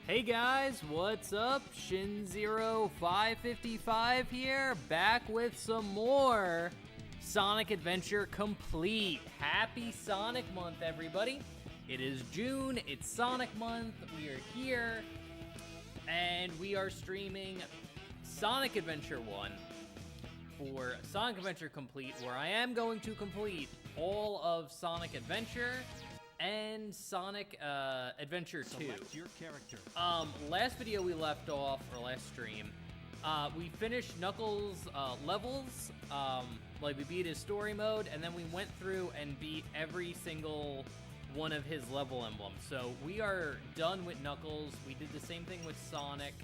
Hey guys, what's up? Shin0555 here, back with some more Sonic Adventure Complete. Happy Sonic Month, everybody. It is June, it's Sonic Month, we are here, and we are streaming Sonic Adventure 1 for Sonic Adventure Complete, where I am going to complete all of Sonic Adventure and Sonic Adventure 2. Select your character. Last video we left off, or last stream, we finished Knuckles' levels, like we beat his story mode, and then we went through and beat every single one of his level emblems. So we are done with Knuckles. We did the same thing with Sonic.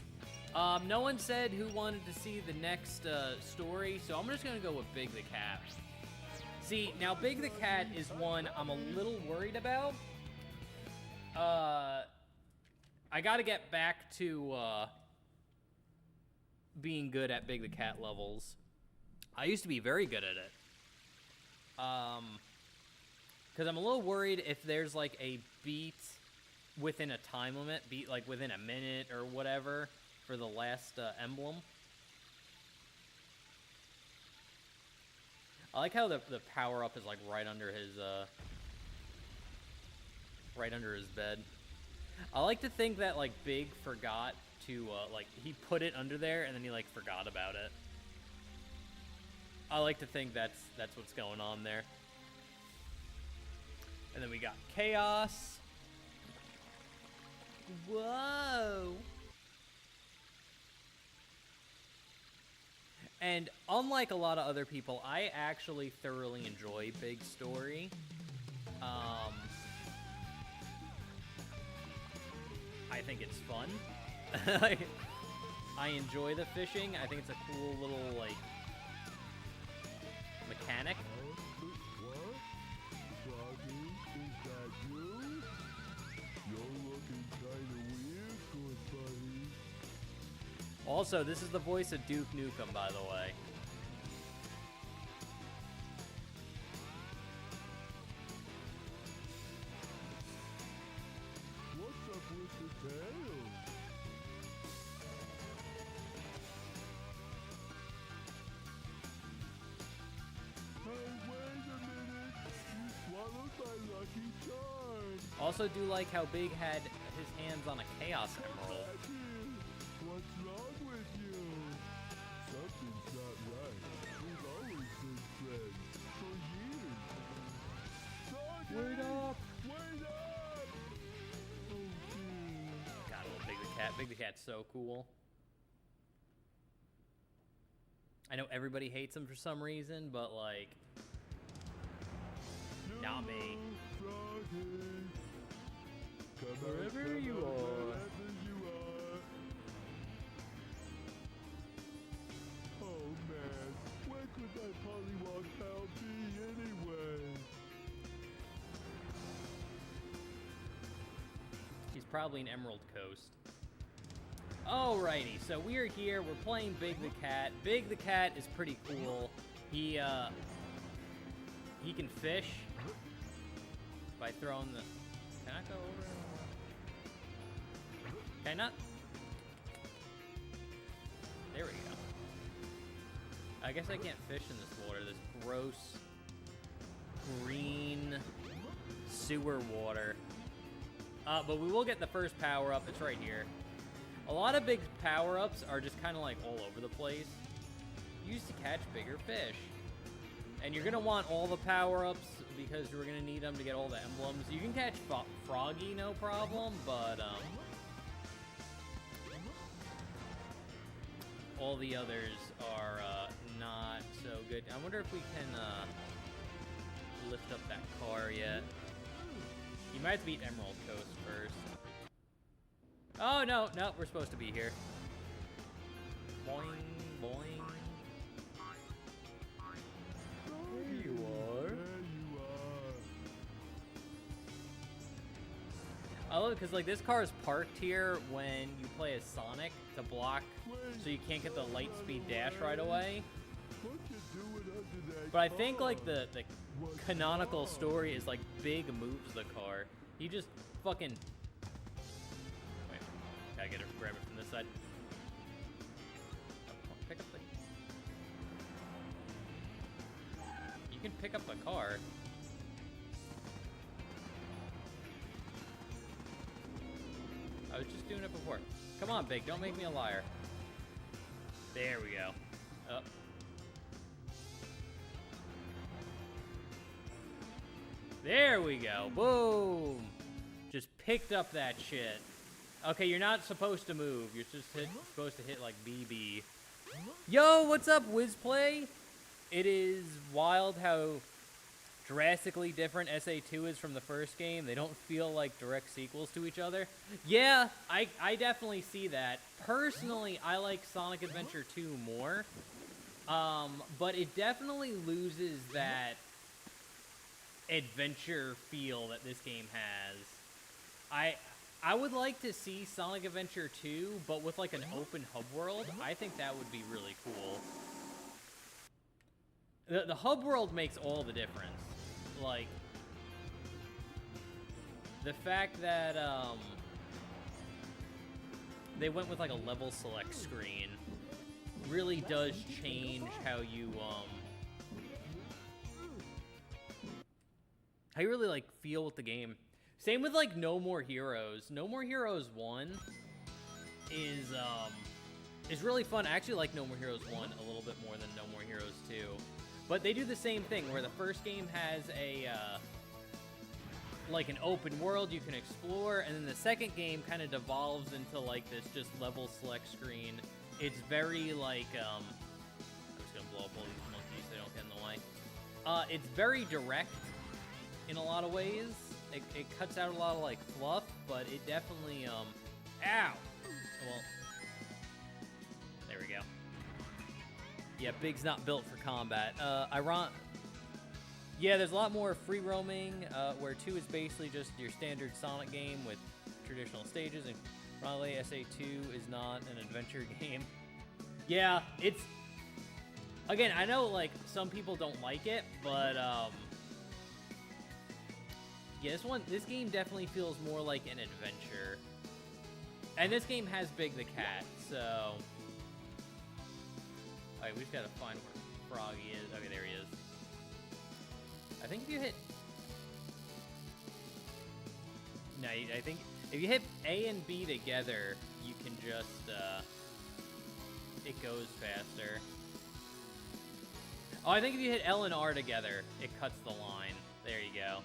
No one said who wanted to see the next story, so I'm just gonna go with Big the Cat. See, now Big the Cat is one I'm a little worried about. I gotta get back to being good at Big the Cat levels. I used to be very good at it. Because I'm a little worried if there's like a beat within a time limit, beat like within a minute or whatever for the last emblem. I like how the power-up is like right under his bed. I like to think that like Big forgot to like he put it under there and then he like forgot about it. I like to think that's what's going on there. And then we got Chaos. Whoa. And unlike a lot of other people, I actually thoroughly enjoy Big's story. I think it's fun. I enjoy the fishing. I think it's a cool little, like, mechanic. What? Froggy, is that you? You're looking kinda weird, good buddy. Also, this is the voice of Duke Nukem, by the way. What's up with the tail? Hey, wait a minute! You swallowed my lucky charm! Also do like how Big had his hands on a Chaos Emerald. Back here. What's wrong with you? Something's not right. We've always been friends for years. Soggy! Wait up! Wait up! Oh, dear. God, I love Big the Cat. Big the Cat's so cool. I know everybody hates him for some reason, but like, not me. Froggy. Come Wherever on, you are. wherever you are. Oh man, where could that Pollywog pal be anyway? He's probably in Emerald Coast. Alrighty, so we're here. We're playing Big the Cat. Big the Cat is pretty cool. He can fish by throwing the. Can I go over? Can I not? There we go. I guess I can't fish in this water. This gross green sewer water. But we will get the first power-up. It's right here. A lot of big power-ups are just kind of like all over the place. Used to catch bigger fish. And you're going to want all the power-ups because you're going to need them to get all the emblems. You can catch Froggy, no problem, but all the others are not so good. I wonder if we can lift up that car yet. You might have to beat Emerald Coast first. Oh, no, we're supposed to be here. Boing, boing. There you are. There you are. I love it because, like, this car is parked here when you play as Sonic to block so you can't get the light speed dash right away. What you doing under that But I think, car? like, the canonical story is, like, Big moves the car. He just fucking... Wait, I gotta grab it from this side. Pick up the... You can pick up the car. I was just doing it before. Come on, Big, don't make me a liar. There we go. Oh. There we go. Boom. Just picked up that shit. Okay, you're not supposed to move. You're just supposed to hit like BB. Yo, what's up, WizPlay? It is wild how drastically different SA2 is from the first game. They don't feel like direct sequels to each other. Yeah, I definitely see that. Personally, I like Sonic Adventure 2 more. But it definitely loses that adventure feel that this game has. I would like to see Sonic Adventure 2, but with like an open hub world. I think that would be really cool. The hub world makes all the difference. Like, the fact that they went with like a level select screen really does change how you really like feel with the game. Same with like No More Heroes. No More Heroes 1 is really fun. I actually like No More Heroes 1 a little bit more than No More Heroes 2. But they do the same thing, where the first game has a, like an open world you can explore, and then the second game kind of devolves into, like, this just level select screen. It's very, like, I'm just gonna blow up all these monkeys so they don't get in the way. It's very direct in a lot of ways. It cuts out a lot of, like, fluff, but it definitely, ow! Well, there we go. Yeah, Big's not built for combat. Yeah, there's a lot more free roaming, where 2 is basically just your standard Sonic game with traditional stages, and probably SA2 is not an adventure game. Yeah, it's... Again, I know, like, some people don't like it, but, yeah, this game definitely feels more like an adventure. And this game has Big the Cat, so... Alright, we just gotta find where Froggy is. Okay, there he is. I think if you hit... No, I think if you hit A and B together, you can just, it goes faster. Oh, I think if you hit L and R together, it cuts the line. There you go.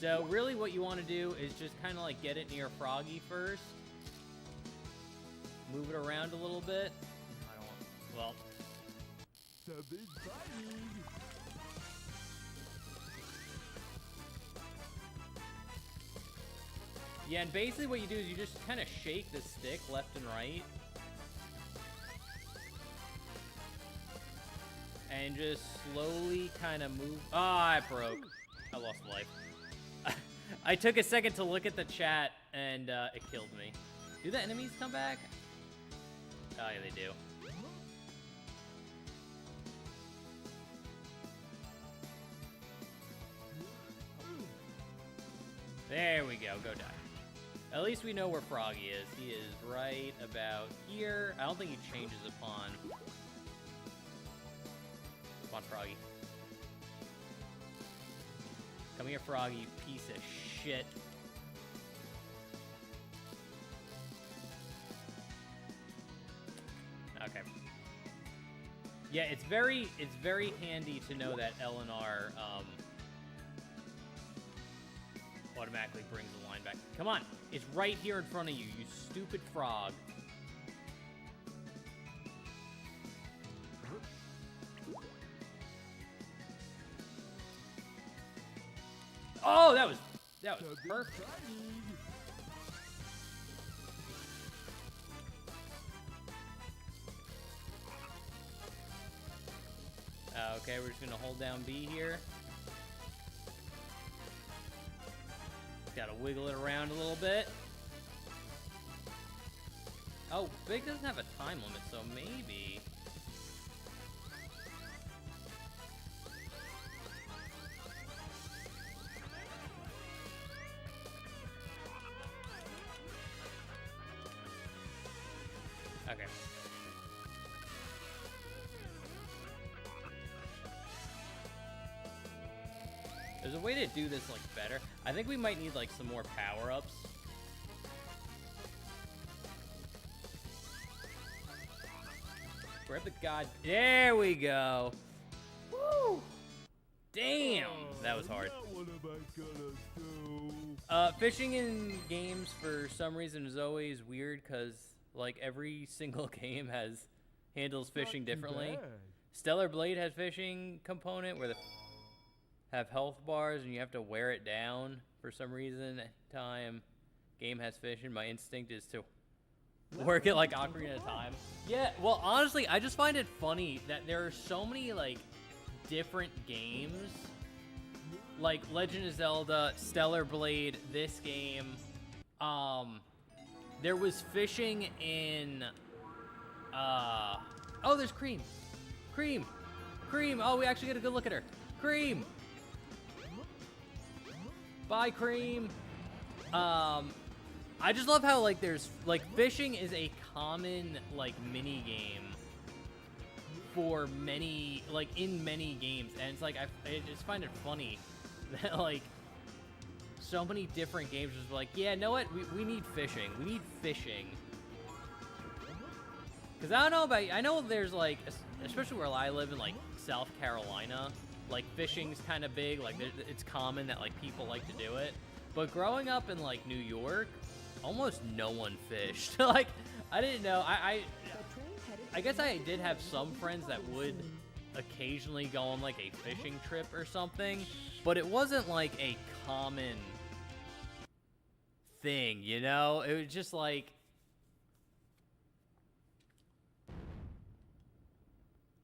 So, really what you want to do is just kind of like get it near Froggy first. Move it around a little bit. Well, Something's fighting. Yeah, and basically what you do is you just kind of shake the stick left and right. And just slowly kind of move. Ah, I broke. I lost life. I took a second to look at the chat, and it killed me. Do the enemies come back? Oh, yeah, they do. There we go. Go die. At least we know where Froggy is. He is right about here. I don't think he changes upon... Come on, Froggy. Come here, Froggy, you piece of shit. Okay. Yeah, it's very handy to know that L and R automatically brings the line back. Come on, it's right here in front of you, you stupid frog. Oh, that was perfect. Okay, we're just gonna hold down B here. Gotta wiggle it around a little bit. Oh, Big doesn't have a time limit, so maybe... Okay. There's a way to do this, like, better. I think we might need, like, some more power-ups. Grab the god. There we go. Woo! Damn! That was hard. Now what am I gonna do? Fishing in games, for some reason, is always weird, because, like, every single game handles fishing differently. Bad. Stellar Blade has fishing component where they have health bars and you have to wear it down for some reason. Time game has fishing. My instinct is to work it like Ocarina of Time. Yeah, well, honestly, I just find it funny that there are so many, like, different games. Like Legend of Zelda, Stellar Blade, this game. There was fishing in, oh, there's Cream. Cream! Cream! Oh, we actually get a good look at her. Cream! Bye, Cream! I just love how, like, there's, like, fishing is a common, like, mini game for many, like, in many games. And it's like, I just find it funny that, like, so many different games just like, yeah, know what? We need fishing. We need fishing. Because I don't know about, I know there's, like, especially where I live in, like, South Carolina, like, fishing's kind of big. Like, it's common that, like, people like to do it. But growing up in, like, New York, almost no one fished. Like, I didn't know. I guess I did have some friends that would occasionally go on, like, a fishing trip or something. But it wasn't, like, a common thing, you know? It was just, like...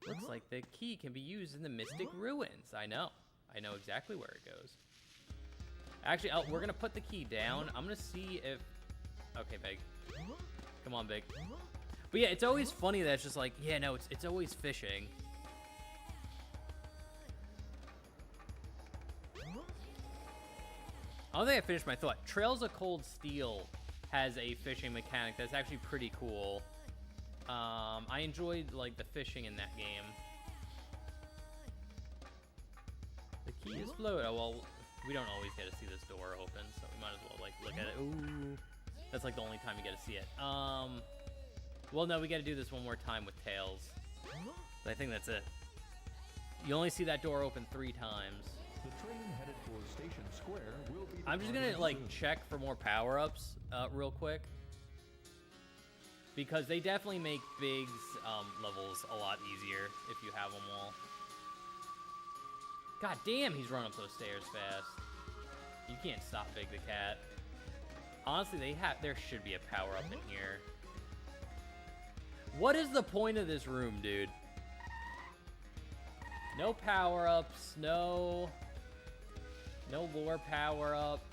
Looks like the key can be used in the Mystic Ruins. I know exactly where it goes. Actually, we're gonna put the key down. I'm gonna see if... Okay, Big. Come on, Big. But yeah, it's always funny that it's just like, yeah, no, it's always fishing. I don't think I finished my thought. Trails of Cold Steel has a fishing mechanic that's actually pretty cool. I enjoyed, like, the fishing in that game. The key is floated. Oh, well, we don't always get to see this door open, so we might as well, like, look at it. Ooh. That's, like, the only time you get to see it. Well, no, we got to do this one more time with Tails. But I think that's it. You only see that door open 3 times. The train headed for Station Square will be... I'm just gonna, like, check for more power-ups real quick. Because they definitely make Big's levels a lot easier if you have them all. God damn, he's running up those stairs fast. You can't stop Big the Cat. Honestly, there should be a power-up in here. What is the point of this room, dude? No power-ups, no lore power-up.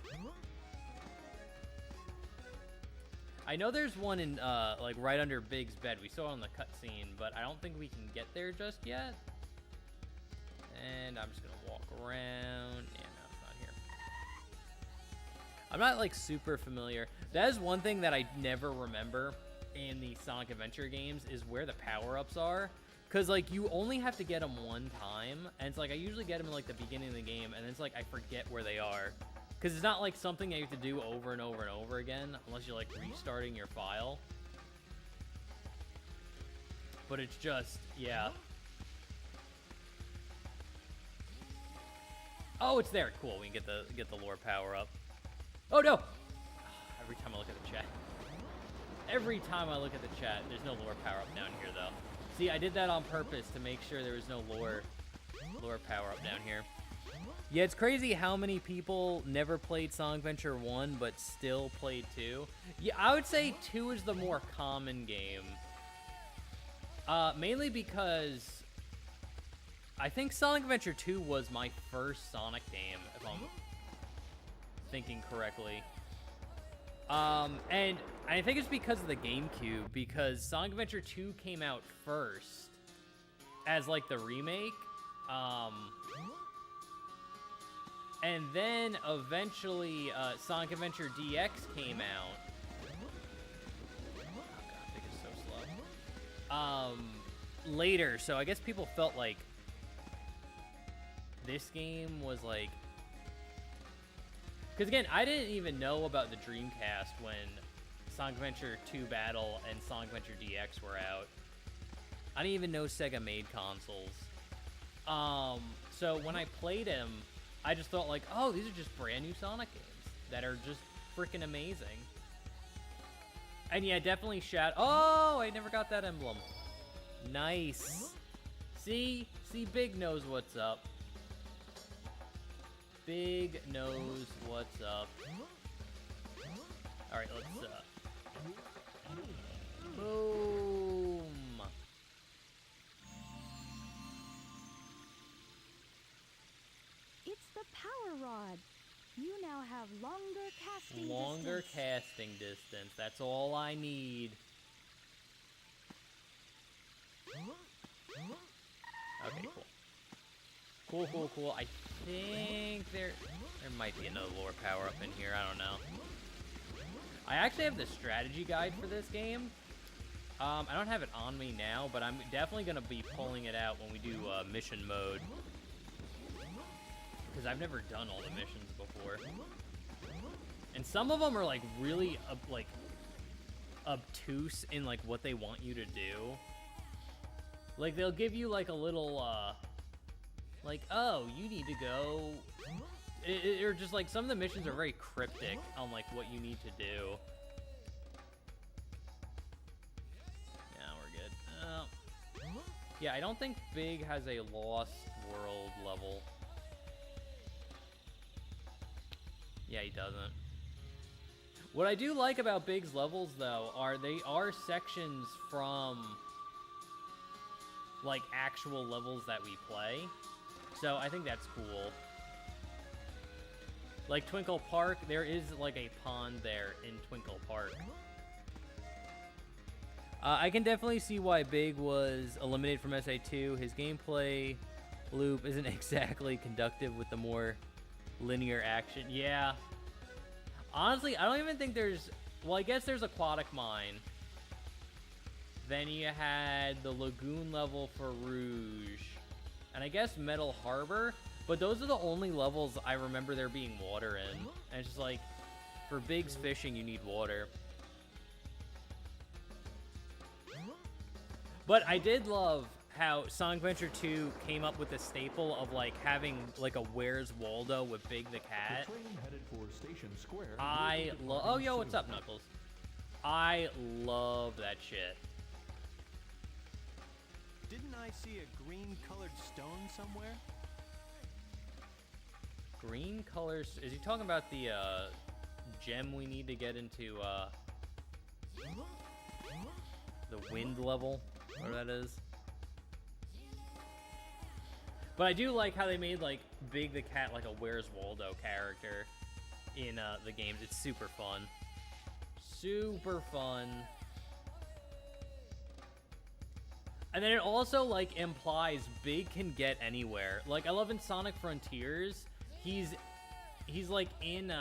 I know there's one in, like, right under Big's bed. We saw it on the cutscene, but I don't think we can get there just yet. And I'm just gonna walk around. Yeah, no, it's not here. I'm not, like, super familiar. That is one thing that I never remember in the Sonic Adventure games is where the power-ups are. Because, like, you only have to get them one time. And it's like, I usually get them in, like, the beginning of the game. And it's like, I forget where they are. Because it's not, like, something that you have to do over and over and over again. Unless you're, like, restarting your file. But it's just, yeah. Oh, it's there. Cool. We can get the lore power up. Oh, no! Every time I look at the chat. Every time I look at the chat, there's no lore power up down here, though. See, I did that on purpose to make sure there was no lore power up down here. Yeah, it's crazy how many people never played Sonic Adventure 1 but still played 2. Yeah, I would say 2 is the more common game. Mainly because I think Sonic Adventure 2 was my first Sonic game, if I'm thinking correctly. And I think it's because of the GameCube, because Sonic Adventure 2 came out first as, like, the remake. And then eventually Sonic Adventure DX came out. Oh god, Big is so slow. later, so I guess people felt like this game was like, because again, I didn't even know about the Dreamcast when Sonic Adventure 2 Battle and Sonic Adventure DX were out. I didn't even know Sega made consoles. So when I played him, I just thought like, oh, these are just brand new Sonic games that are just freaking amazing. And yeah, definitely oh, I never got that emblem. Nice. See, Big knows what's up. Big knows what's up. All right, let's boom. It's the power rod. You now have longer casting distance. Longer casting distance. That's all I need. Okay, cool. Cool. I think there might be another lore power up in here. I don't know. I actually have the strategy guide for this game. I don't have it on me now, but I'm definitely gonna be pulling it out when we do mission mode. Because I've never done all the missions before. And some of them are like really obtuse in like what they want you to do. Like they'll give you like a little like, oh, you need to go, or just like some of the missions are very cryptic on like what you need to do. Yeah, we're good. Yeah, I don't think Big has a Lost World level. Yeah, he doesn't. What I do like about Big's levels, though, are they are sections from, like, actual levels that we play. So I think that's cool. Like Twinkle Park, there is, like, a pond there in Twinkle Park. I can definitely see why Big was eliminated from SA2. His gameplay loop isn't exactly conductive with the more linear action. Yeah. Honestly, I don't even think there's... Well, I guess there's Aquatic Mine. Then you had the Lagoon level for Rouge. And I guess Metal Harbor. But those are the only levels I remember there being water in. And it's just like, for Big's fishing, you need water. But I did love how Sonic Adventure 2 came up with the staple of like having like a Where's Waldo with Big the Cat. The train headed for Station Square. I love. Oh, yo, what's up, Knuckles? I love that shit. Didn't I see a green-colored stone somewhere? Green colors. Is he talking about the gem we need to get into the wind level? Whatever that is. But I do like how they made like Big the Cat like a Where's Waldo character in the games. It's super fun. Super fun. And then it also like implies Big can get anywhere. Like I love in Sonic Frontiers, he's like in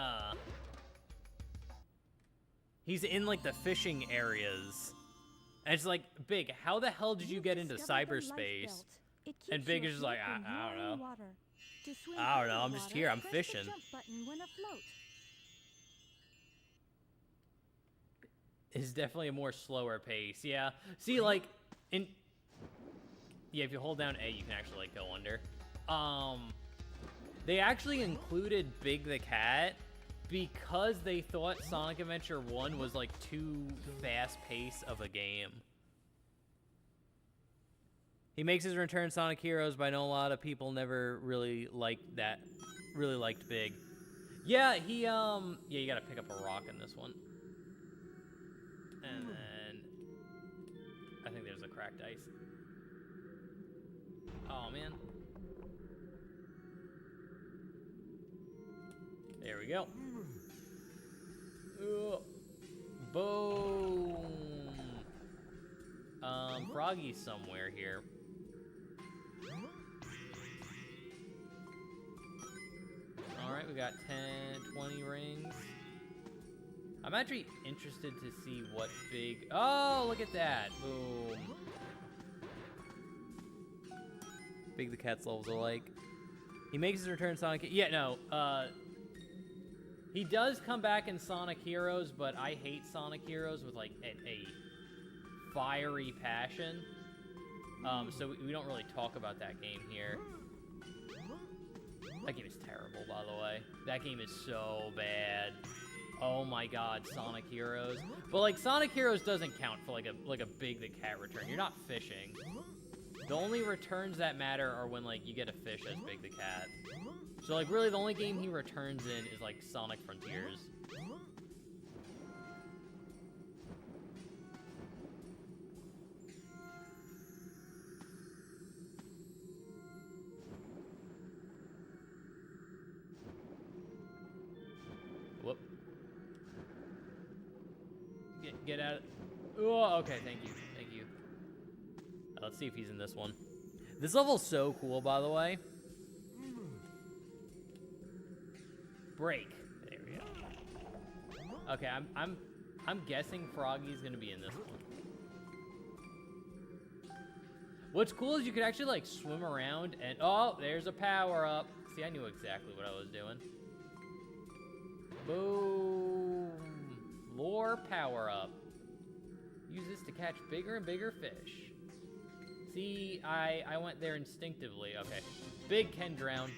he's in like the fishing areas. And it's like, Big, how the hell did you get into cyberspace? And Big is just like, I don't know. I don't know, I'm just here, I'm fishing. It's definitely a more slower pace, yeah. See, like, yeah, if you hold down A, you can actually, like, go under. They actually included Big the Cat because they thought Sonic Adventure 1 was, like, too fast-paced of a game. He makes his return in Sonic Heroes, but I know a lot of people never really liked that. Really liked Big. Yeah, yeah, you gotta pick up a rock in this one. And then I think there's a cracked ice. Oh, man. There we go. Boom. Froggy's somewhere here. Alright, we got 10, 20 rings. I'm actually interested to see what big... Oh, look at that. Boom. Big the cat's levels are like. He makes his return in Sonic... Yeah, no. He does come back in Sonic Heroes, but I hate Sonic Heroes with, like, a fiery passion. So we don't really talk about that game here. That game is terrible, by the way. That game is so bad. Oh my god, Sonic Heroes. But, like, Sonic Heroes doesn't count for, like a Big the Cat return. You're not fishing. The only returns that matter are when, like, you get a fish as Big the Cat. So, like, really, the only game he returns in is, like, Sonic Frontiers. Whoop. Get out of... Oh, okay, thank you. Thank you. Let's see if he's in this one. This level's so cool, by the way. Break. There we go. Okay, I'm guessing Froggy's gonna be in this one. What's cool is you could actually like swim around and oh, there's a power up. See, I knew exactly what I was doing. Boom. Lure power up. Use this to catch bigger and bigger fish. See, I went there instinctively. Okay. Big can drown.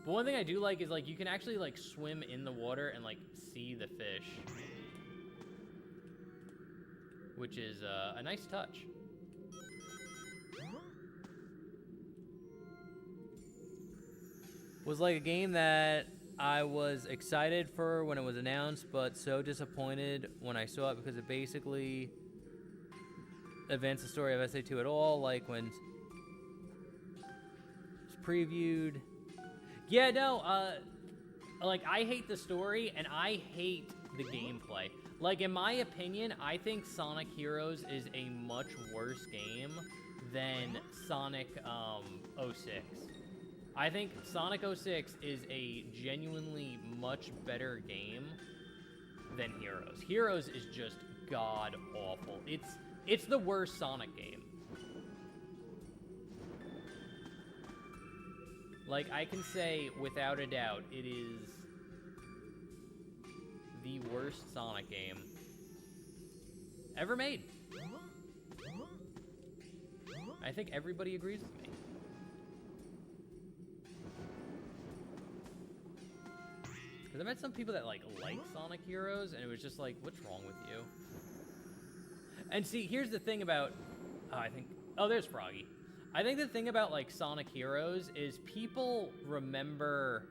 But one thing I do like is like you can actually like swim in the water and like see the fish. Which is a nice touch. Was like a game that I was excited for when it was announced, but so disappointed when I saw it because it basically advanced the story of SA2 at all, like when it's previewed. Yeah, no, like, I hate the story, and I hate the gameplay. Like, in my opinion, I think Sonic Heroes is a much worse game than Sonic 06. I think Sonic 06 is a genuinely much better game than Heroes. Heroes is just god-awful. It's the worst Sonic game. Like, I can say, without a doubt, it is the worst Sonic game ever made. I think everybody agrees with me. Because I met some people that, like Sonic Heroes, and it was just like, what's wrong with you? And see, here's the thing about... Oh, there's Froggy. I think the thing about, like, Sonic Heroes is people remember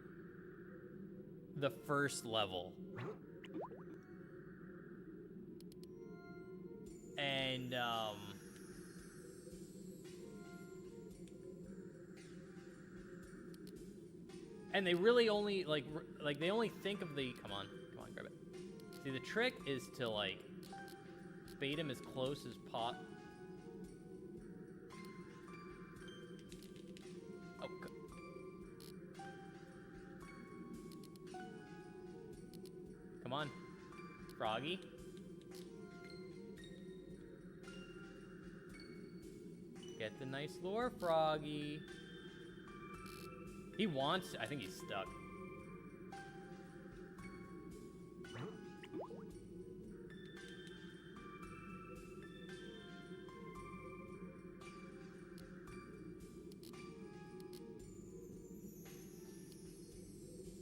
the first level. And, and they really only, like, they only think of the... Come on, grab it. See, the trick is to, like, bait him as close as possible. Come on, Froggy. Get the nice lure, Froggy. He wants to. I think he's stuck.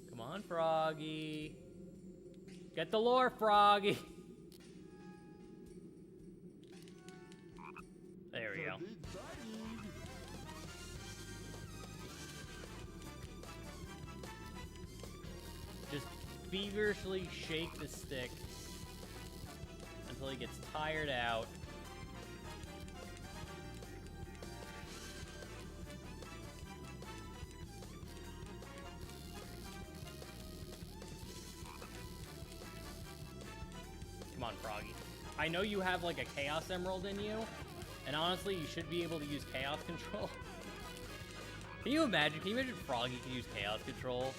Come on, Froggy. Get the lure, Froggy. There we go. Just feverishly shake the stick until he gets tired out. Come on, Froggy. I know you have like a Chaos Emerald in you, and honestly, you should be able to use Chaos Control. Can you imagine Froggy can use Chaos Control?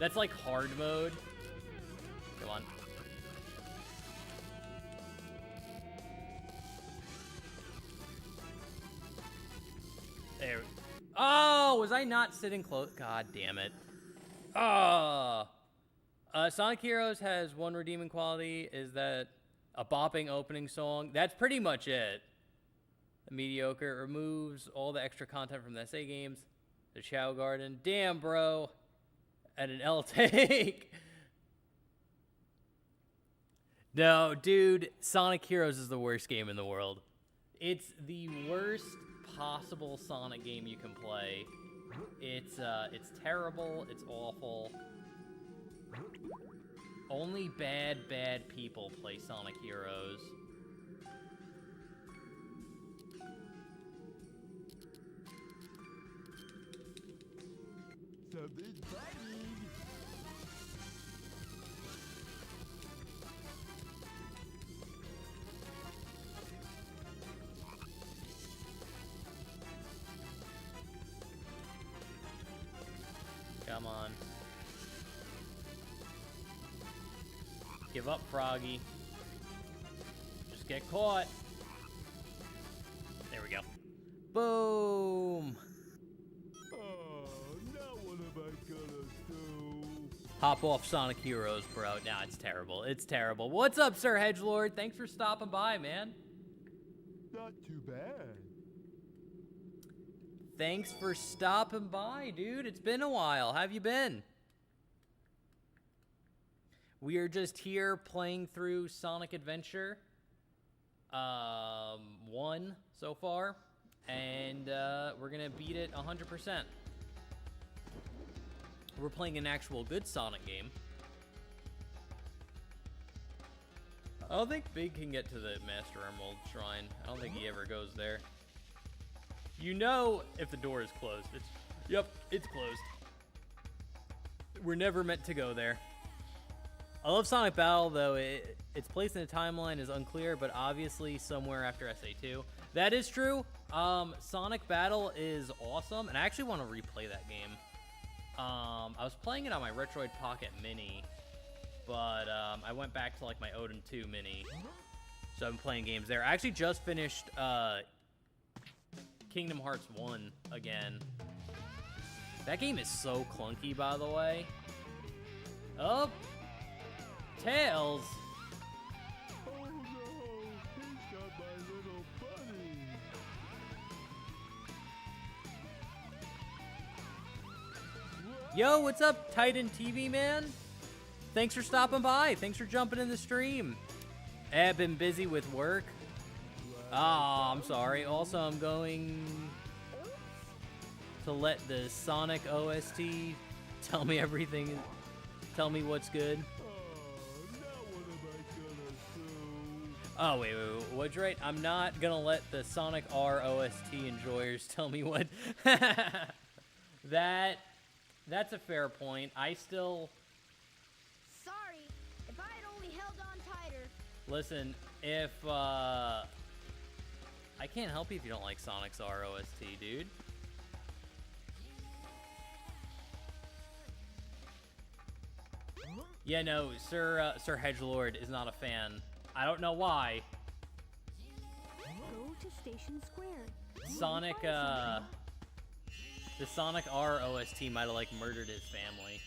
That's like hard mode. Come on. There. Oh, was I not sitting close? God damn it. Sonic Heroes has one redeeming quality, is that a bopping opening song. That's pretty much it. The mediocre removes all the extra content from the SA games. The Chow Garden. Damn, bro. And an L take. No, dude, Sonic Heroes is the worst game in the world. It's the worst possible Sonic game you can play. It's terrible, it's awful. Only bad people play Sonic Heroes. Something's biting. Come on. Give up, Froggy. Just get caught. There we go. Boom! Oh, now what am I gonna do? Hop off Sonic Heroes, bro. Nah, it's terrible. It's terrible. What's up, Sir Hedgelord? Thanks for stopping by, man. Not too bad. Thanks for stopping by, dude. It's been a while. How have you been? We are just here playing through Sonic Adventure 1 so far, and we're gonna beat it 100%. We're playing an actual good Sonic game. I don't think Big can get to the Master Emerald Shrine. I don't think he ever goes there. You know if the door is closed. Yep, it's closed. We're never meant to go there. I love Sonic Battle, though. Its place in the timeline is unclear, but obviously somewhere after SA2. That is true. Sonic Battle is awesome, and I actually want to replay that game. I was playing it on my Retroid Pocket Mini, but I went back to like my Odin 2 Mini, so I've been playing games there. I actually just finished Kingdom Hearts 1 again. That game is so clunky, by the way. Oh, Tails. Oh no, he's got my little buddy. Yo, what's up, Titan TV man? Thanks for stopping by. Thanks for jumping in the stream. I've been busy with work. Oh, I'm sorry. Also, I'm going to let the Sonic OST tell me everything. Tell me what's good. Oh, now what am I gonna do? Oh, wait. What's right? I'm not gonna let the Sonic R OST enjoyers tell me what. That's a fair point. I still... Sorry, if I had only held on tighter. Listen, if, I can't help you if you don't like Sonic's R OST, dude. Yeah, no, Sir Hedgelord is not a fan. I don't know why. Go to Station Square. Sonic, the Sonic R OST might have, like, murdered his family.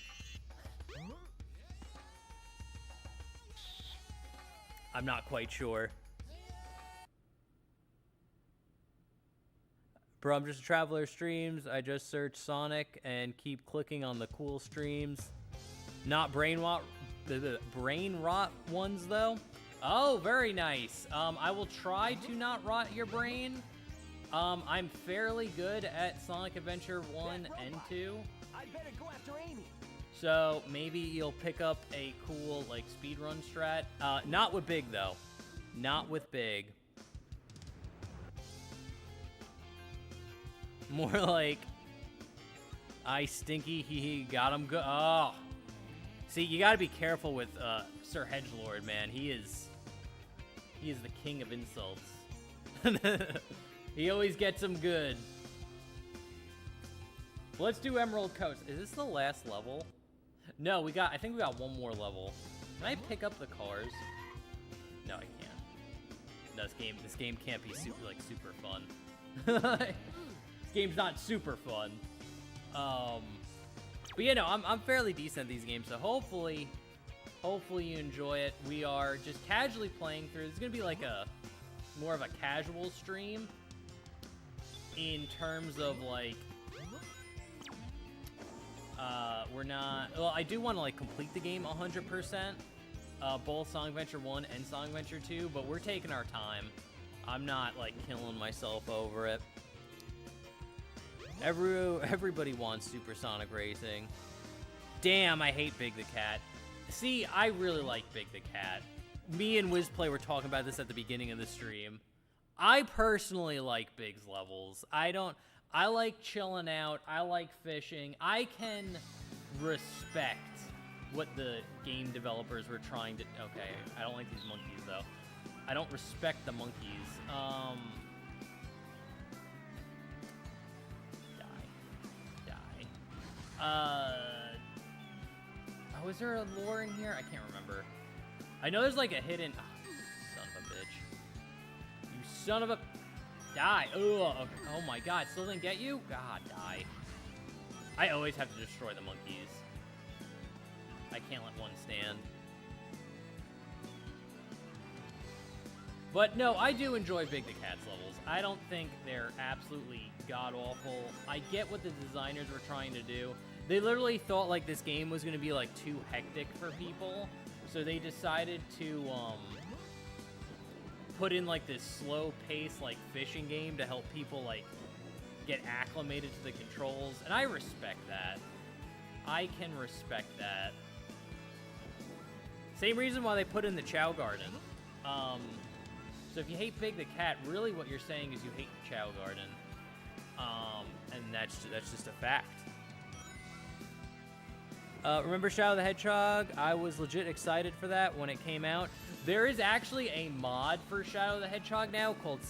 I'm not quite sure. Bro, I'm just a traveler streams. I just search Sonic and keep clicking on the cool streams. Not brain rot, the brain rot ones though. Oh, very nice. I will try to not rot your brain. I'm fairly good at Sonic Adventure 1 and 2. I'd better go after Amy. So maybe you'll pick up a cool like speedrun strat. Not with Big though. Not with Big. More like I stinky he got him good. Oh. See, you gotta be careful with Sir Hedgelord, man. He is the king of insults. He always gets them good. Let's do Emerald Coast. Is this the last level? No, I think we got one more level. Can I pick up the cars? No, I can't. No, this game can't be super fun. This game's not super fun. But yeah, no, I'm fairly decent at these games, so hopefully you enjoy it. We are just casually playing through. It's gonna be like more of a casual stream in terms of like, we're not, well, I do want to like complete the game 100%, both Sonic Adventure 1 and Sonic Adventure 2, but we're taking our time. I'm not like killing myself over it. Everybody wants Supersonic Racing. Damn, I hate Big the Cat. See, I really like Big the Cat. Me and Wizplay were talking about this at the beginning of the stream. I personally like Big's levels. I like chilling out. I like fishing. I can respect what the game developers were trying to... Okay, I don't like these monkeys, though. I don't respect the monkeys. Oh, is there a lore in here? I can't remember. I know there's like a hidden... Oh, son of a bitch. You son of a... Die. Ugh. Oh my god, still didn't get you? God, die. I always have to destroy the monkeys. I can't let one stand. But no, I do enjoy Big the Cat's levels. I don't think they're absolutely god-awful. I get what the designers were trying to do. They literally thought like this game was going to be like too hectic for people. So they decided to put in like this slow pace like fishing game to help people like get acclimated to the controls. And I respect that. I can respect that. Same reason why they put in the Chow Garden. So if you hate Big the Cat, really what you're saying is you hate the Chow Garden. And that's just a fact. Remember Shadow the Hedgehog? I was legit excited for that when it came out. There is actually a mod for Shadow the Hedgehog now called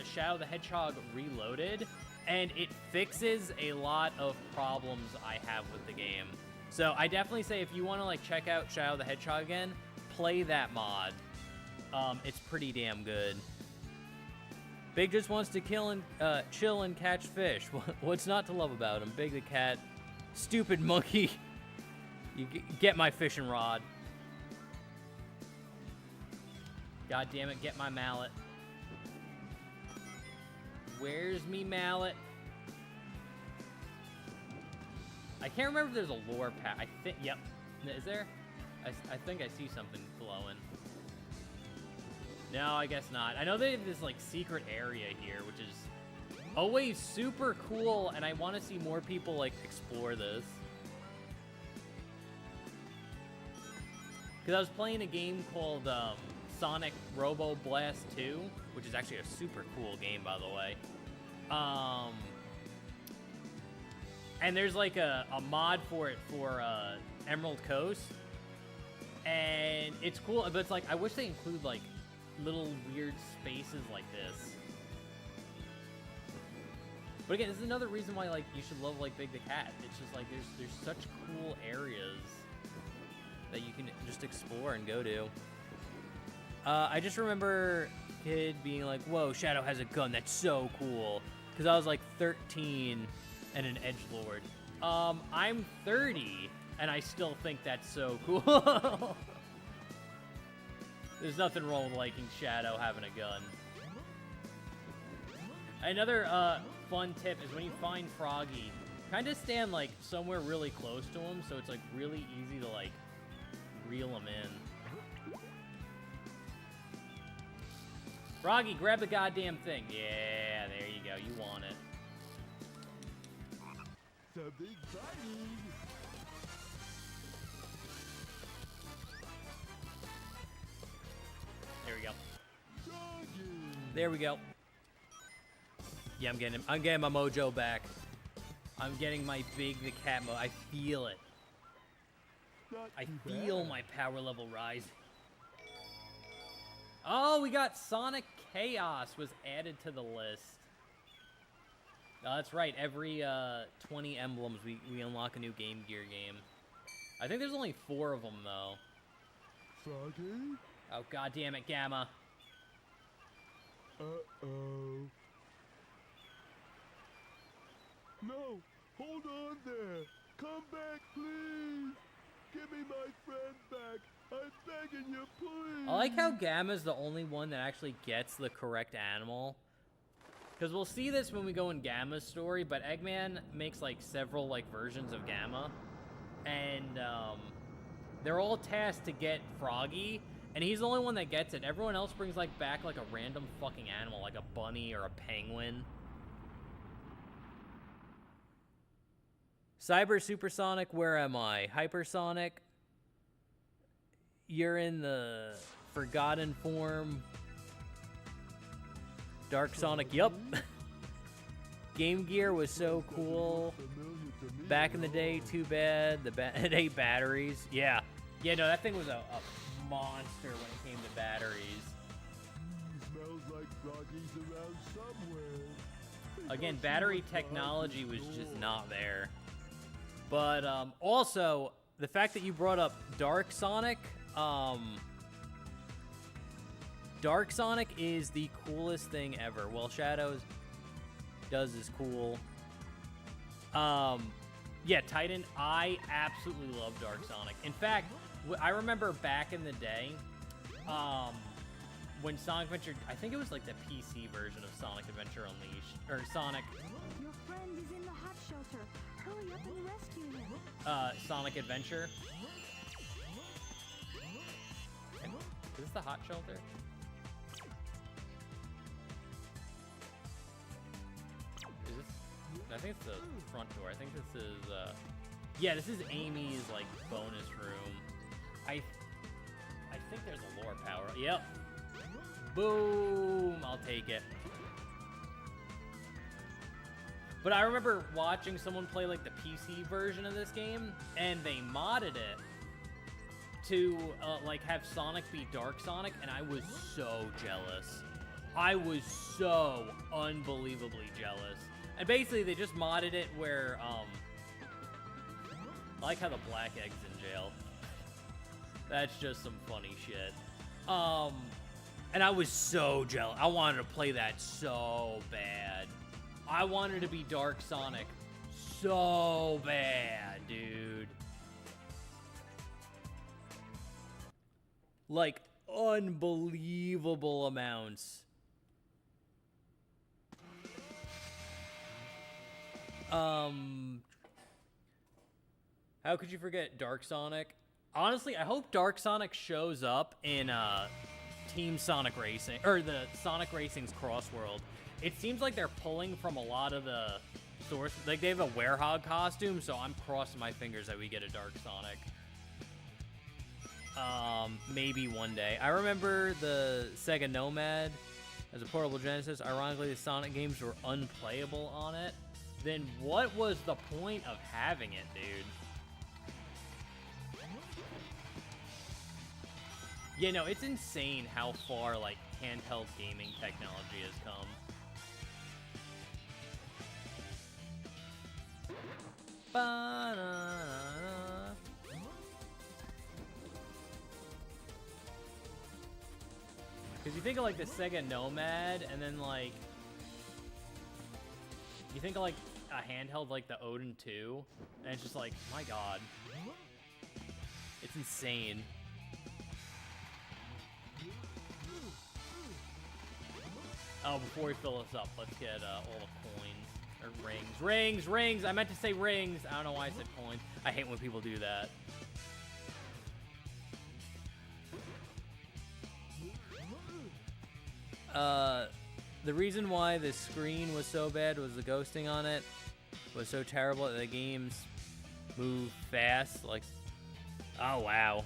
Shadow the Hedgehog Reloaded, and it fixes a lot of problems I have with the game. So I definitely say if you want to like check out Shadow the Hedgehog again, play that mod. It's pretty damn good. Big just wants to chill and catch fish. What's not to love about him? Big the Cat, stupid monkey. You get my fishing rod. God damn it, get my mallet. Where's me mallet? I can't remember if there's a lore pack. I think, yep. Is there? I think I see something glowing. No, I guess not. I know they have this like secret area here, which is always super cool, and I want to see more people like explore this. Because I was playing a game called Sonic Robo Blast 2, which is actually a super cool game, by the way. And there's like a mod for it for Emerald Coast. And it's cool, but it's like, I wish they include like little weird spaces like this. But again, this is another reason why like you should love like Big the Cat. It's just like there's such cool areas that you can just explore and go to. I just remember a kid being like, whoa, Shadow has a gun, that's so cool. Because I was like 13 and an edgelord. I'm 30 and I still think that's so cool. There's nothing wrong with liking Shadow having a gun. Another fun tip is when you find Froggy, kind of stand like somewhere really close to him so it's like really easy to like reel him in. Froggy, grab the goddamn thing. Yeah, there you go. You want it. Something funny. There we go. There we go. Yeah, I'm getting my mojo back. I'm getting my Big the Cat mo. I feel it. I feel my power level rise. Oh, we got Sonic Chaos was added to the list. Oh, that's right. Every 20 emblems, we unlock a new Game Gear game. I think there's only 4 of them, though. Froggy? Oh, god damn it, Gamma. Uh-oh. No! Hold on there! Come back, please! Give me my friend back! I'm begging you, please! I like how Gamma's the only one that actually gets the correct animal. Because we'll see this when we go in Gamma's story, but Eggman makes, like, several, like, versions of Gamma. And, they're all tasked to get Froggy, and he's the only one that gets it. Everyone else brings, like, back, like, a random fucking animal, like a bunny or a penguin. Cyber Supersonic, where am I? Hypersonic? You're in the forgotten form. Dark Sonic, yup. Game Gear was so cool back in the day. Too bad it ate batteries. Yeah. Yeah, no, that thing was a monster when it came to batteries. Smells like Froggy's around somewhere. Again, battery technology was just not there. But also, the fact that you brought up Dark Sonic, Dark Sonic is the coolest thing ever. Well, Shadows does is cool. Yeah, Titan, I absolutely love Dark Sonic. In fact, I remember back in the day, when Sonic Adventure, I think it was like the PC version of Sonic Adventure Unleashed, or Sonic. Your friend is in the hot shelter. Hurry up and rescue him. Sonic Adventure. Is this the hot shelter? Is this? I think it's the front door. I think this is, yeah, this is Amy's, like, bonus room. I think there's a lore power. Yep. Boom! I'll take it. But I remember watching someone play, like, the PC version of this game, and they modded it to, like, have Sonic be Dark Sonic, and I was so jealous. I was so unbelievably jealous. And basically, they just modded it where, I like how the Black Egg's in jail. That's just some funny shit. And I was so jealous. I wanted to play that so bad. I wanted to be Dark Sonic so bad, dude. Like, unbelievable amounts. How could you forget Dark Sonic? Honestly, I hope Dark Sonic shows up in Team Sonic Racing, or the Sonic Racing's Crossworld. It seems like they're pulling from a lot of the source. Like, they have a Werehog costume, so I'm crossing my fingers that we get a Dark Sonic. Maybe one day. I remember the Sega Nomad as a portable Genesis. Ironically, the Sonic games were unplayable on it. Then what was the point of having it, dude? Yeah, no, it's insane how far, like, handheld gaming technology has come. Ba-na-na-na. Because you think of, like, the Sega Nomad, and then, like, you think of, like, a handheld like the Odin 2, and it's just like, my god. It's insane. Oh, before we fill this up, let's get all the coins. Or rings. Rings! Rings! I meant to say rings! I don't know why I said coins. I hate when people do that. The reason why the screen was so bad was the ghosting on it was so terrible that the games move fast. Like, oh wow.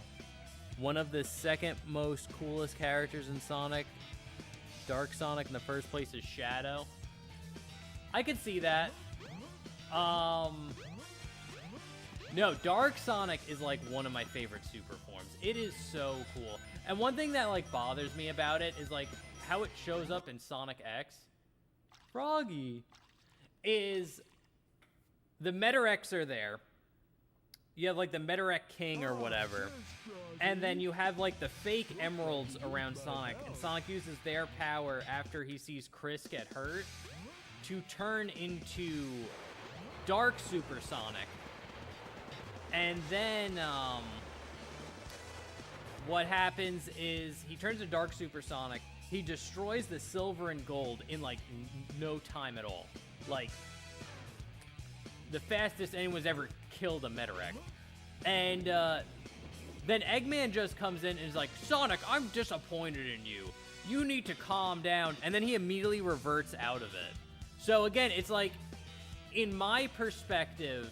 One of the second most coolest characters in Sonic, Dark Sonic in the first place, is Shadow. I could see that. No, Dark Sonic is like one of my favorite super forms. It is so cool. And one thing that like bothers me about it is like how it shows up in Sonic X. Froggy. Is the Meta-X are there. You have like the Meteorite King or whatever. And then you have like the fake emeralds around Sonic. And Sonic uses their power after he sees Chris get hurt to turn into Dark Super Sonic. And then what happens is he turns into Dark Super Sonic. He destroys the silver and gold in like no time at all. Like the fastest anyone's ever killed a Meteorite. And then Eggman just comes in and is like, Sonic, I'm disappointed in you. You need to calm down. And then he immediately reverts out of it. So again, it's like, in my perspective,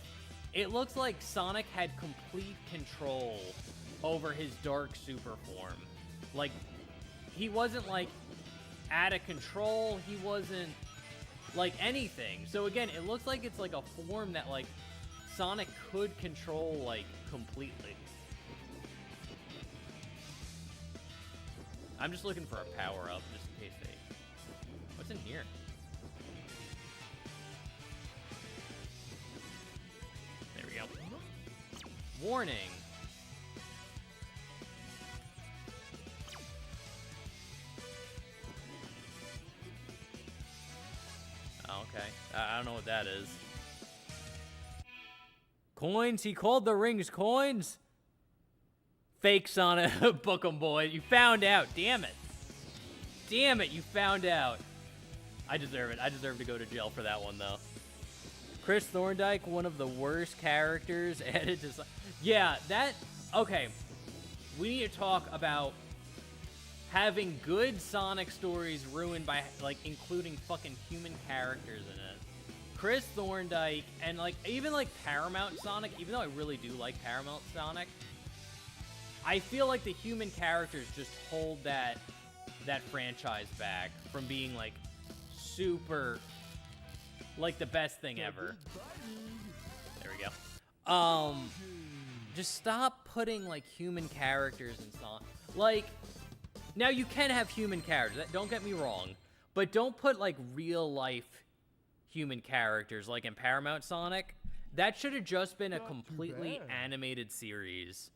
it looks like Sonic had complete control over his Dark Super form. Like, he wasn't like out of control. He wasn't like anything. So again, it looks like it's like a form that like Sonic could control like completely. I'm just looking for a power up just in case they. What's in here? There we go. Warning. Oh, okay. I don't know what that is. Coins? He called the rings coins? Fake Sonic. Book 'em, boy. You found out. Damn it. Damn it, you found out. I deserve it. I deserve to go to jail for that one, though. Chris Thorndike, one of the worst characters added to... Yeah, that... Okay. We need to talk about having good Sonic stories ruined by, like, including fucking human characters in it. Chris Thorndike, and, like, even, like, Paramount Sonic, even though I really do like Paramount Sonic, I feel like the human characters just hold that franchise back from being, like, super, like, the best thing ever. There we go. Just stop putting, like, human characters in Sonic. Like, now you can have human characters, don't get me wrong, but don't put, like, real-life human characters, like in Paramount Sonic. That should have just been a completely animated series.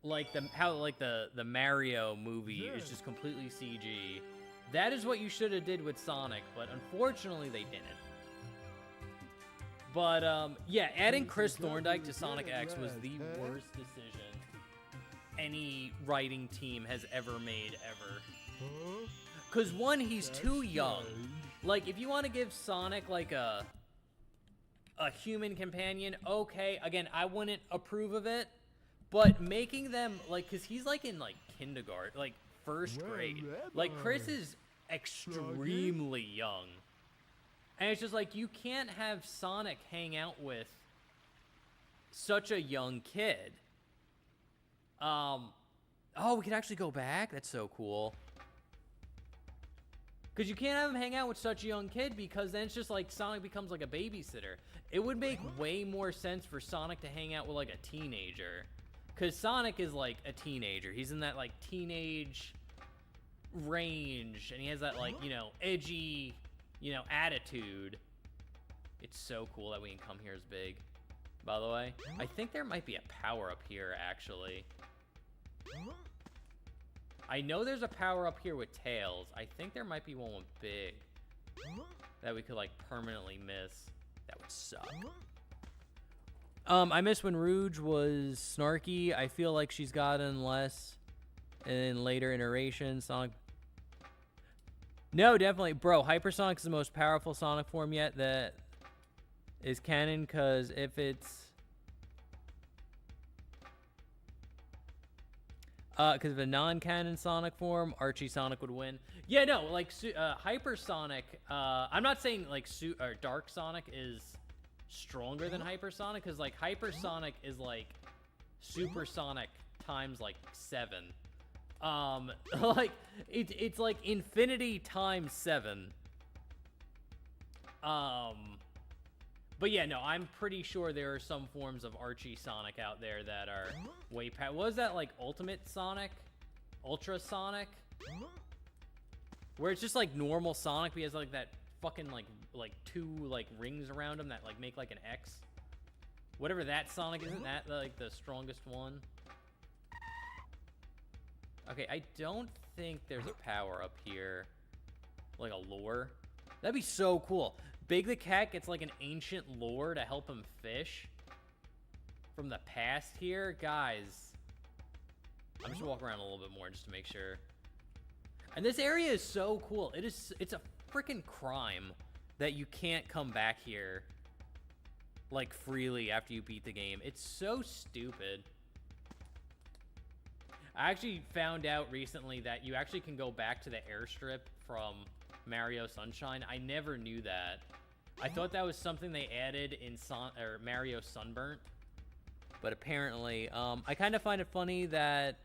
Like the Mario movie is just completely CG. That is what you should have did with Sonic, but unfortunately they didn't. But yeah, adding Chris Thorndike to Sonic X was the worst decision any writing team has ever made ever. Cause one, he's too young. Like, if you want to give Sonic like a human companion, okay. Again, I wouldn't approve of it. But making them, like, because he's, like, in, like, kindergarten, like, first grade. Like, Chris is extremely young. And it's just, like, you can't have Sonic hang out with such a young kid. Oh, we can actually go back? That's so cool. Because you can't have him hang out with such a young kid, because then it's just, like, Sonic becomes, like, a babysitter. It would make way more sense for Sonic to hang out with, like, a teenager. Because Sonic is, like, a teenager. He's in that, like, teenage range. And he has that, like, you know, edgy, you know, attitude. It's so cool that we can come here as big. By the way, I think there might be a power-up here, actually. I know there's a power-up here with Tails. I think there might be one with Big that we could, like, permanently miss. That would suck. I miss when Rouge was snarky. I feel like she's gotten less in later iterations. Sonic. No, definitely. Bro, Hypersonic is the most powerful Sonic form yet that is canon, because if it's... Because of a non-canon Sonic form, Archie Sonic would win. Yeah, no, like, Hypersonic, I'm not saying, like, Dark Sonic is stronger than Hypersonic, because, like, Hypersonic is, like, Supersonic times, like, 7. Like, it's, like, infinity times 7. But yeah, no, I'm pretty sure there are some forms of Archie Sonic out there that are way past. What was that, like, Ultimate Sonic? Ultra Sonic? Where it's just, like, normal Sonic, but he has, like, that fucking, like 2, like, rings around him that, like, make, like, an X. Whatever that Sonic, isn't that like the strongest one? Okay, I don't think there's a power up here. Like a lure. That'd be so cool. Big the Cat gets like an ancient lure to help him fish. From the past here. Guys. I'm just walking around a little bit more just to make sure. And this area is so cool. It's a freaking crime that you can't come back here like freely after you beat the game. It's so stupid. I actually found out recently that you actually can go back to the airstrip from Mario Sunshine. I never knew that. I thought that was something they added in Mario Sunburnt. But apparently, I kind of find it funny that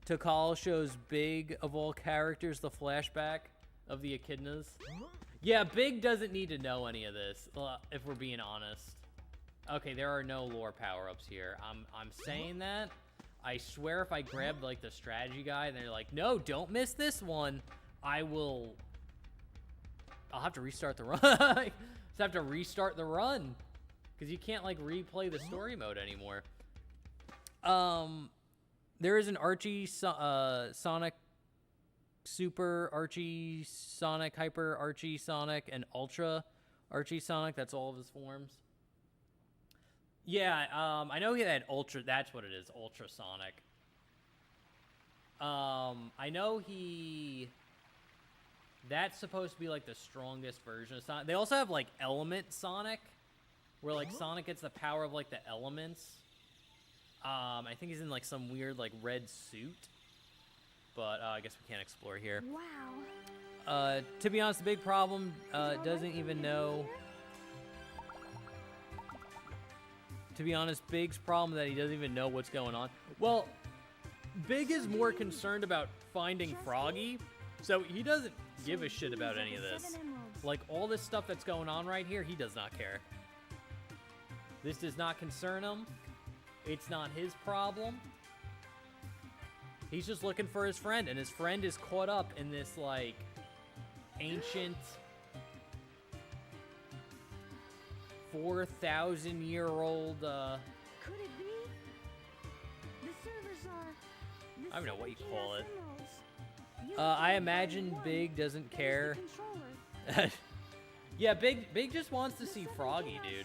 Tikal shows Big, of all characters, the flashback of the echidnas. Yeah, Big doesn't need to know any of this, if we're being honest. Okay, there are no lore power-ups here. I'm saying that. I swear if I grab, like, the strategy guy, and they're like, no, don't miss this one, I'll have to restart the run. Just have to restart the run. Because you can't, like, replay the story mode anymore. There is an Archie Sonic Super Archie Sonic, Hyper Archie Sonic, and Ultra Archie Sonic. That's all of his forms. Yeah, I know he had Ultra. That's what it is, Ultra Sonic. I know that's supposed to be like the strongest version of Sonic. They also have like Element Sonic, where like Sonic gets the power of like the elements. I think he's in like some weird like red suit, but I guess we can't explore here. Wow. To be honest, the big problem doesn't even know. To be honest, Big's problem that he doesn't even know what's going on. Well, Big is more concerned about finding Froggy, so he doesn't give a shit about any of this. Like, all this stuff that's going on right here, he does not care. This does not concern him. It's not his problem. He's just looking for his friend, and his friend is caught up in this, like, ancient 4,000-year-old, Could it be? The servers are... I don't know what you call it. I imagine Big doesn't care. Yeah, Big just wants to see Froggy, dude.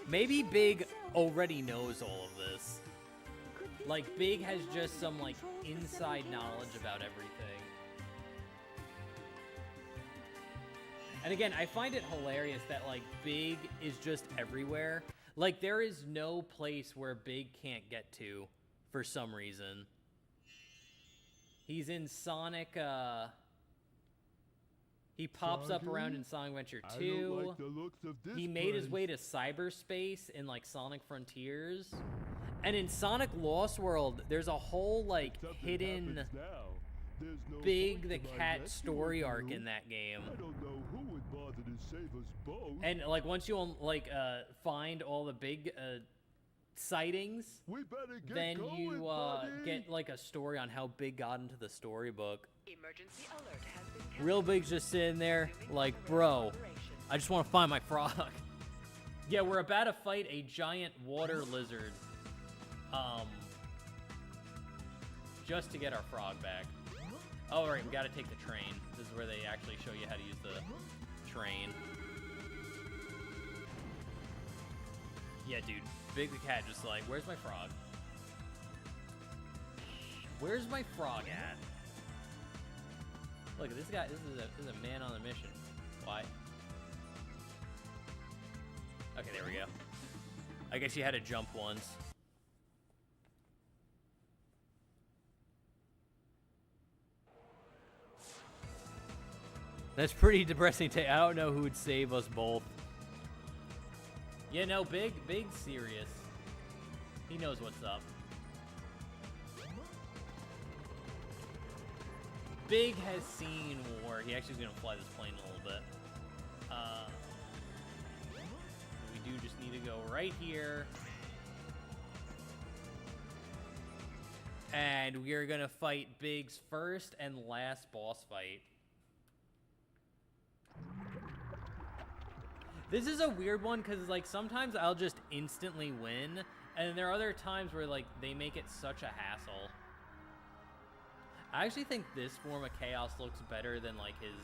Maybe Big already knows all of this. Like, Big has just some, like, inside knowledge about everything. And again, I find it hilarious that, like, Big is just everywhere. Like, there is no place where Big can't get to for some reason. He's in Sonic, he pops up around in Sonic Adventure 2. Like the looks of this He made his place. way to cyberspace in, like, Sonic Frontiers. And in Sonic Lost World, there's a whole, like, Something hidden happens now. There's no Big point the to my Cat rescue story of arc you. in that game. I don't know who would bother to save us both. And, like, once you, like, find all the Big, sightings, We better get then going, you, buddy. get, like, a story on how Big got into the storybook. Emergency alert has been Real Big's just sitting there, like, bro, I just want to find my frog. Yeah, we're about to fight a giant water lizard. Just to get our frog back. Oh, right, we gotta take the train. This is where they actually show you how to use the train. Yeah, dude, Big the Cat just like, where's my frog? Where's my frog at? Look, this guy, this is a man on a mission. Why? Okay, there we go. I guess you had to jump once. That's pretty depressing. I don't know who would save us both. Yeah, no, Big's serious. He knows what's up. Big has seen war. He actually is going to fly this plane a little bit. We do just need to go right here. And we are going to fight Big's first and last boss fight. This is a weird one because like sometimes I'll just instantly win, and there are other times where like they make it such a hassle. I actually think this form of Chaos looks better than like his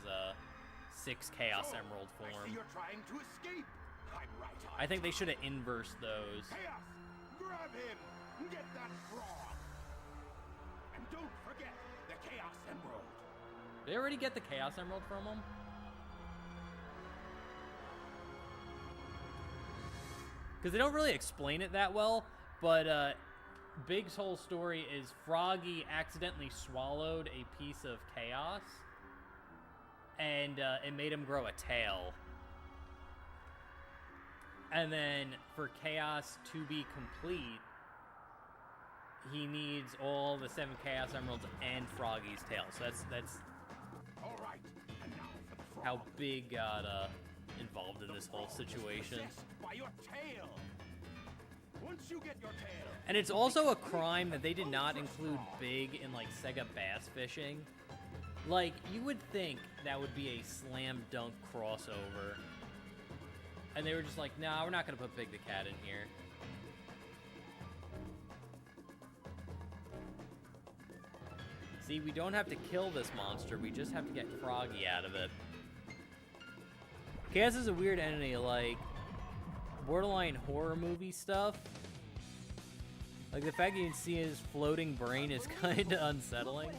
6 Chaos Emerald I see form. you're trying to escape. I'm right on. I think they should have inversed those. Chaos, grab him. Get that frog. And don't forget the Chaos Emerald. Did they already get the Chaos Emerald from him? Because they don't really explain it that well, but Big's whole story is Froggy accidentally swallowed a piece of Chaos, and it made him grow a tail. And then for Chaos to be complete, he needs all the 7 Chaos Emeralds and Froggy's tail. So that's All right. And now for the frog. how Big got involved in this whole situation. Possessed by your tail. Once you get your tail. And it's also a crime that they did not include Big in like Sega Bass Fishing. Like, you would think that would be a slam dunk crossover. And they were just like, nah, we're not gonna put Big the Cat in here. See, we don't have to kill this monster, we just have to get Froggy out of it. Chaos is a weird entity, like borderline horror movie stuff. Like the fact you can see his floating brain is kind of unsettling.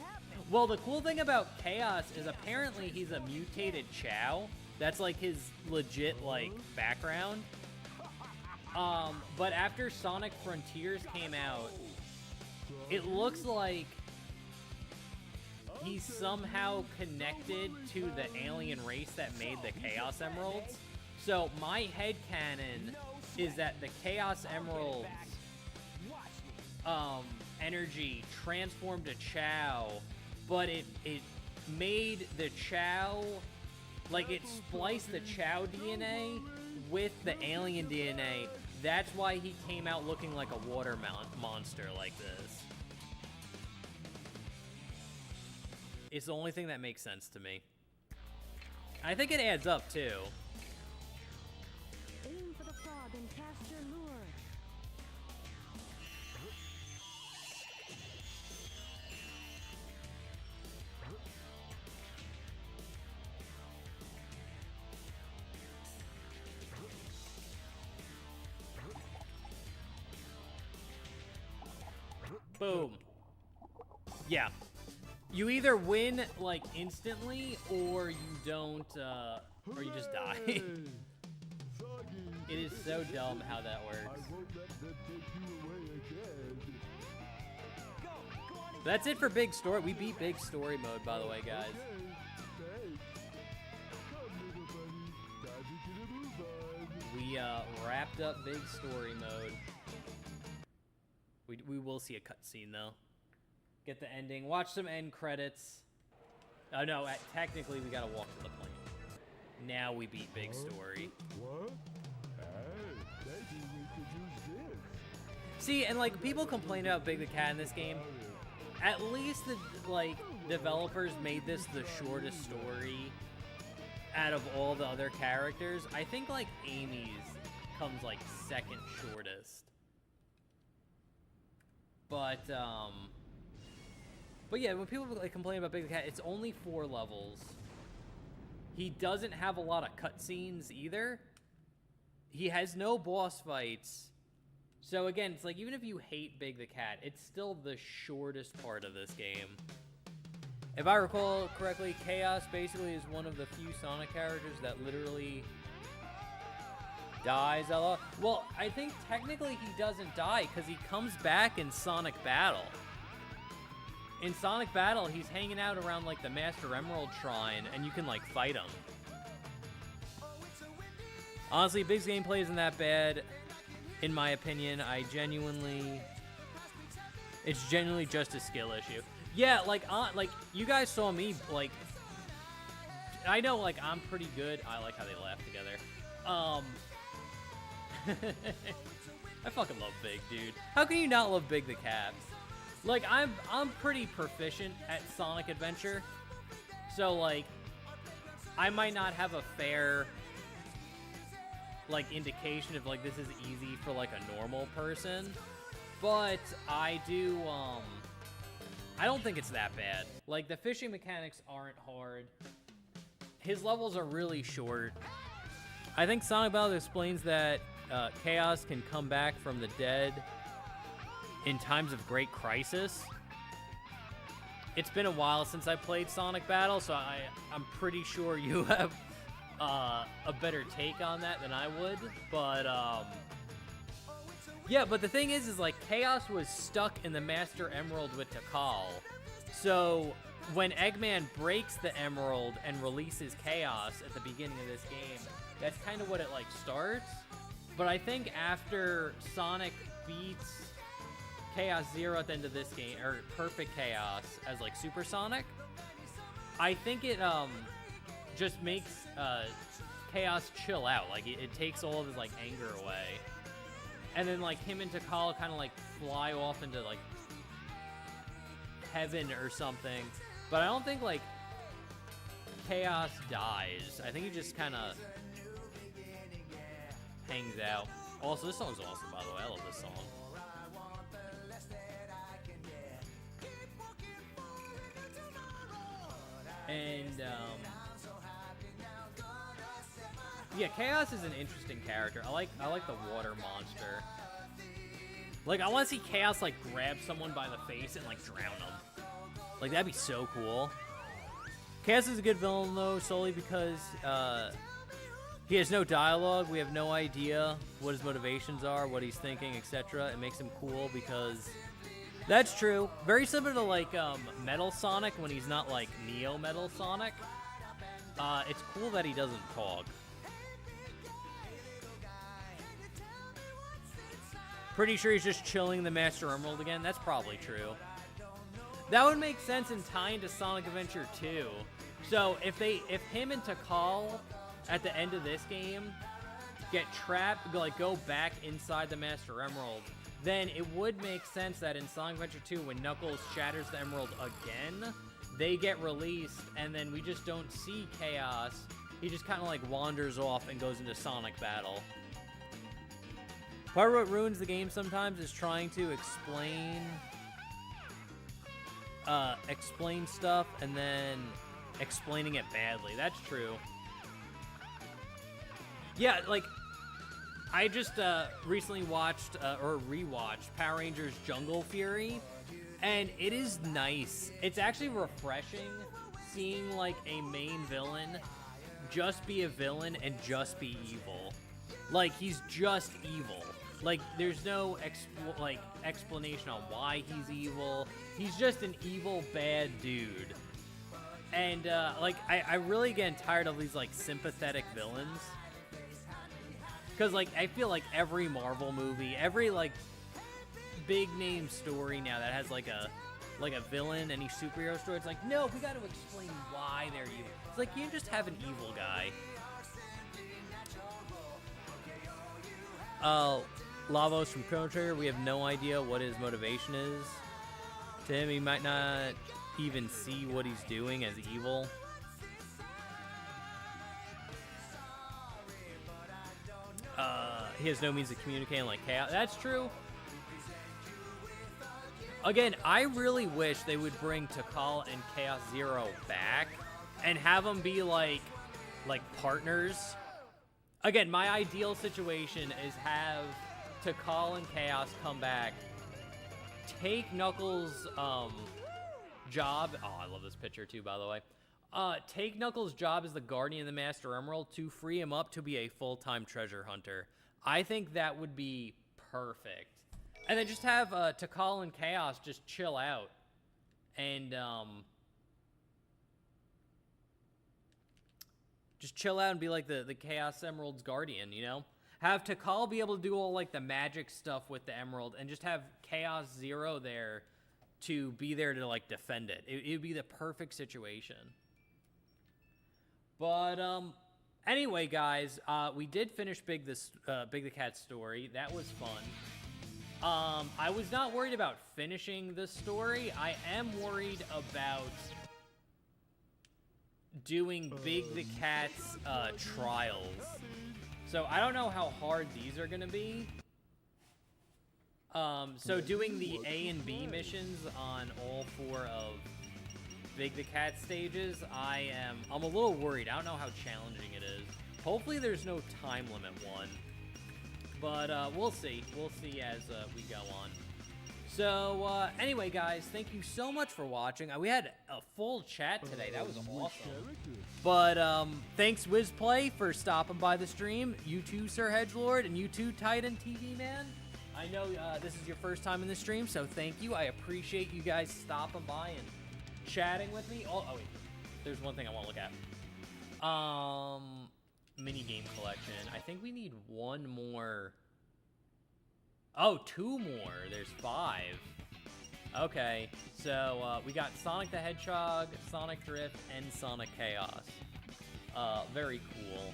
Well, the cool thing about Chaos is apparently he's a mutated Chow. That's like his legit like background. But after Sonic Frontiers came out, it looks like he's somehow connected to the alien race that made the Chaos Emeralds. So my headcanon is that the Chaos Emeralds energy transformed to Chow, but it made the Chow, like it spliced the Chow DNA with the alien DNA. That's why he came out looking like a water monster like this. It's the only thing that makes sense to me. I think it adds up too. Aim for the frog and cast your lure. Boom. Yeah. You either win, like, instantly, or you don't, or you just die. Hey, Froggy, It is so dumb how that I works. won't let them take you away again. Go on and That's it for Big Story. We beat Big Story mode, by the way, guys. Okay, thanks. Come, little buddy. Time to get a move on. We, wrapped up Big Story mode. We will see a cutscene, though. Get the ending. Watch some end credits. Oh, no, technically, we gotta walk to the plane. Now we beat Big Story. What? Hey, maybe we could use this. See, and, like, people complain about Big the Cat in this game. At least the, like, developers made this the shortest story out of all the other characters. I think, like, Amy's comes, like, second shortest. But yeah, when people like complain about Big the Cat, it's only 4 levels. He doesn't have a lot of cutscenes either. He has no boss fights. So again, it's like even if you hate Big the Cat, it's still the shortest part of this game. If I recall correctly, Chaos basically is one of the few Sonic characters that literally dies a lot. Well, I think technically he doesn't die because he comes back in Sonic Battle. In Sonic Battle, he's hanging out around like the Master Emerald Shrine, and you can like fight him. Honestly, Big's gameplay isn't that bad, in my opinion. It's genuinely just a skill issue. Yeah, like you guys saw me like. I know, like I'm pretty good. I like how they laugh together. I fucking love Big, dude. How can you not love Big the Cat? Like, I'm pretty proficient at Sonic Adventure. So, like, I might not have a fair like indication of like this is easy for like a normal person, but I don't think it's that bad. Like the fishing mechanics aren't hard. His levels are really short. I think Sonic Battle explains that Chaos can come back from the dead in times of great crisis. It's been a while since I played Sonic Battle, so I'm pretty sure you have a better take on that than I would. But yeah, but the thing is like Chaos was stuck in the Master Emerald with Tikal. So when Eggman breaks the Emerald and releases Chaos at the beginning of this game, that's kind of what it like starts. But I think after Sonic beats Chaos Zero at the end of this game, or Perfect Chaos as like Super Sonic, I think it just makes Chaos chill out. Like it takes all of his like anger away, and then like him and Tikal kind of like fly off into like heaven or something. But I don't think like Chaos dies. I think he just kind of hangs out. Also, this song's awesome, by the way. I love this song. And yeah, Chaos is an interesting character. I like the water monster. Like I want to see Chaos like grab someone by the face and like drown them. Like that'd be so cool. Chaos is a good villain though, solely because he has no dialogue. We have no idea what his motivations are, what he's thinking, etc. It makes him cool because that's true. Very similar to like Metal Sonic when he's not like Neo Metal Sonic. It's cool that he doesn't talk. Pretty sure he's just chilling the Master Emerald again. That's probably true. That would make sense in tying to Sonic Adventure 2. So if him and Tikal at the end of this game get trapped, go back inside the Master Emerald, then it would make sense that in Sonic Adventure 2, when Knuckles shatters the Emerald again, they get released, and then we just don't see Chaos. He just kind of like wanders off and goes into Sonic Battle. Part of what ruins the game sometimes is trying to explain stuff and then explaining it badly. That's true. Yeah, like I just recently watched or rewatched Power Rangers Jungle Fury, and it is nice. It's actually refreshing seeing like a main villain just be a villain and just be evil. Like he's just evil. Like there's no explanation on why he's evil. He's just an evil bad dude. And like I really get tired of these like sympathetic villains. Because, like, I feel like every Marvel movie, every, like, big name story now that has, like a villain, any superhero story, it's like, no, we got to explain why they're evil. It's like, you just have an evil guy. Lavos from Chrono Trigger, we have no idea what his motivation is. To him, he might not even see what he's doing as evil. He has no means of communicating like Chaos. That's true. Again, I really wish they would bring Tikal and Chaos Zero back and have them be like partners. Again, my ideal situation is have Tikal and Chaos come back, take Knuckles' job. Oh, I love this picture too, by the way. Take Knuckles' job as the guardian of the Master Emerald to free him up to be a full-time treasure hunter. I think that would be perfect. And then just have Tikal and Chaos just chill out. And just chill out and be like the Chaos Emerald's guardian, you know? Have Tikal be able to do all like the magic stuff with the Emerald, and just have Chaos Zero there to be there to like defend it. It would be the perfect situation. But anyway, guys, we did finish Big the Cat story. That was fun. I was not worried about finishing the story. I am worried about doing Big the Cat's trials. So I don't know how hard these are gonna be. So doing the A and B missions on all 4 of Big the Cat stages, I'm a little worried. I don't know how challenging it is. Hopefully there's no time limit one. But we'll see. We'll see as we go on. So anyway, guys, thank you so much for watching. We had a full chat today. That was awesome. But thanks WizPlay for stopping by the stream. You too, Sir Hedgelord, and you too, Titan TV Man. I know this is your first time in the stream, so thank you. I appreciate you guys stopping by and chatting with me. Oh wait, there's one thing I want to look at. Mini game collection. I think we need one more. Oh, 2 more. There's 5. Okay, so we got Sonic the Hedgehog, Sonic Drift, and Sonic Chaos. Very cool.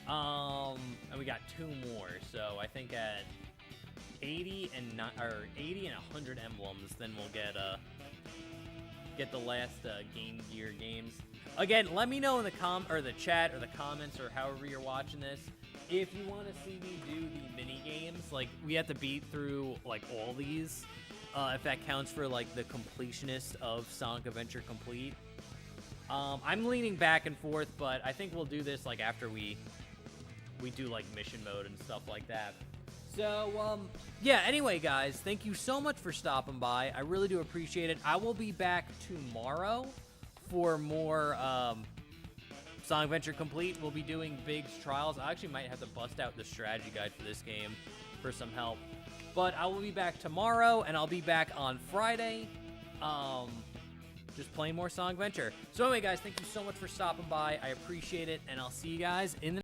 And we got 2 more. So I think at 80 and 100 emblems, then we'll get the last Game Gear games. Again, let me know in the chat or the comments or however you're watching this if you want to see me do the mini games. Like, we have to beat through like all these, if that counts for like the completionist of Sonic Adventure Complete. I'm leaning back and forth, but I think we'll do this like after we do like mission mode and stuff like that. So, yeah, anyway, guys, thank you so much for stopping by. I really do appreciate it. I will be back tomorrow for more Sonic Adventure Complete. We'll be doing Big's Trials. I actually might have to bust out the strategy guide for this game for some help. But I will be back tomorrow, and I'll be back on Friday. Just playing more Sonic Adventure. So anyway, guys, thank you so much for stopping by. I appreciate it, and I'll see you guys in the